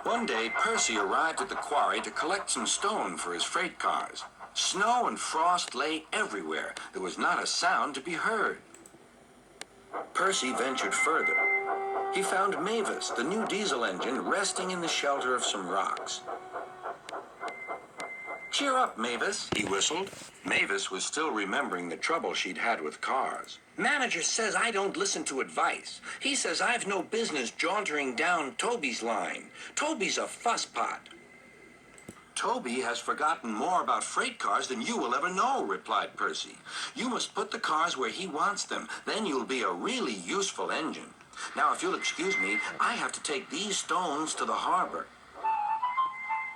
One day, Percy arrived at the quarry to collect some stone for his freight cars. Snow and frost lay everywhere. There was not a sound to be heard. Percy ventured further. He found Mavis, the new diesel engine, resting in the shelter of some rocks. "Cheer up, Mavis," he whistled. Mavis was still remembering the trouble she'd had with cars. "Manager says I don't listen to advice. He says I've no business jauntering down Toby's line. Toby's a fusspot." "Toby has forgotten more about freight cars than you will ever know," replied Percy. "You must put the cars where he wants them. Then you'll be a really useful engine. Now, if you'll excuse me, I have to take these stones to the harbor."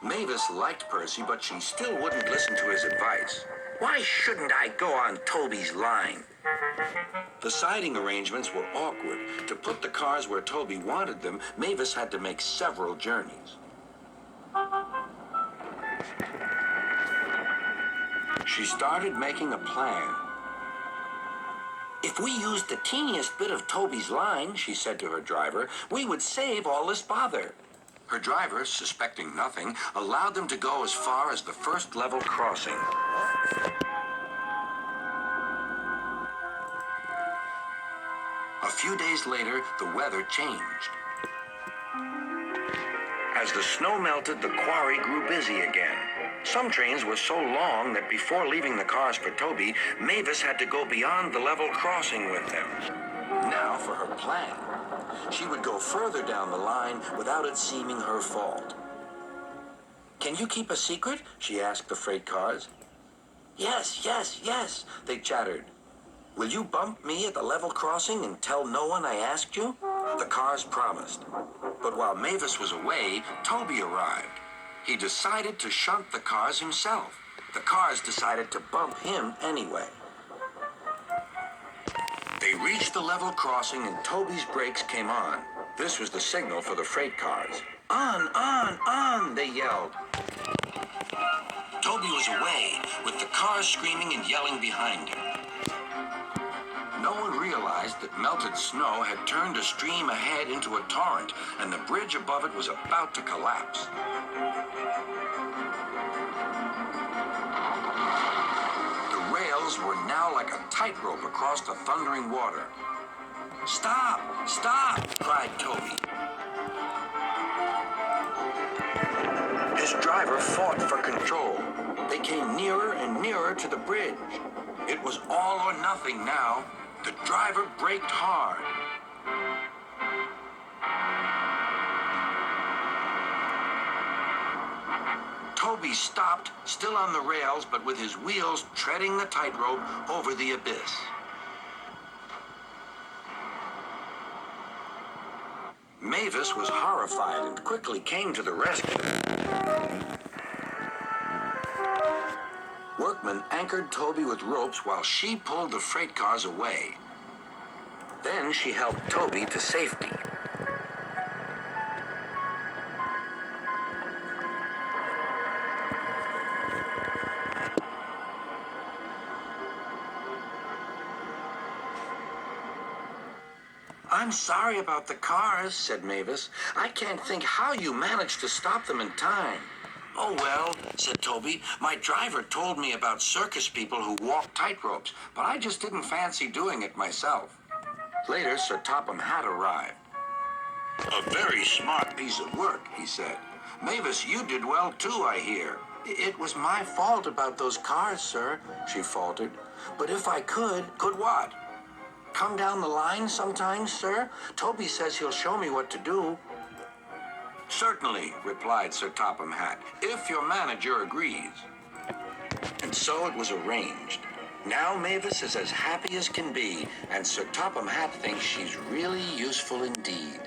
Mavis liked Percy, but she still wouldn't listen to his advice. "Why shouldn't I go on Toby's line?" The siding arrangements were awkward. To put the cars where Toby wanted them, Mavis had to make several journeys. She started making a plan. "If we used the teeniest bit of Toby's line," she said to her driver, "we would save all this bother." Her driver, suspecting nothing, allowed them to go as far as the first level crossing. A few days later, the weather changed. As the snow melted, the quarry grew busy again. Some trains were so long that before leaving the cars for Toby, Mavis had to go beyond the level crossing with them. Now for her plan. She would go further down the line without it seeming her fault. "Can you keep a secret?" she asked the freight cars. Yes, they chattered. "Will you bump me at the level crossing and tell no one I asked you?" The cars promised. But while Mavis was away, Toby arrived. He decided to shunt the cars himself. The cars decided to bump him anyway. They reached the level crossing and Toby's brakes came on. This was the signal for the freight cars. On, they yelled. Toby was away, with the cars screaming and yelling behind him. No one realized that melted snow had turned a stream ahead into a torrent, and the bridge above it was about to collapse. The rails were now like a tightrope across the thundering water. Stop! Cried Toby. His driver fought for control. They came nearer and nearer to the bridge. It was all or nothing now. The driver braked hard. Toby stopped, still on the rails, but with his wheels treading the tightrope over the abyss. Mavis was horrified and quickly came to the rescue. Workmen anchored Toby with ropes while she pulled the freight cars away. Then she helped Toby to safety. "I'm sorry about the cars," said Mavis. "I can't think how you managed to stop them in time." "Oh, well," said Toby, "my driver told me about circus people who walk tightropes, but I just didn't fancy doing it myself." Later, Sir Topham Hatt arrived. "A very smart piece of work," he said. "Mavis, you did well too, I hear." "It was my fault about those cars, sir," she faltered. "But if I could..." "Could what?" "Come down the line sometimes, sir. Toby says he'll show me what to do." "Certainly," replied Sir Topham Hatt, "if your manager agrees." And so it was arranged. Now Mavis is as happy as can be, and Sir Topham Hatt thinks she's really useful indeed.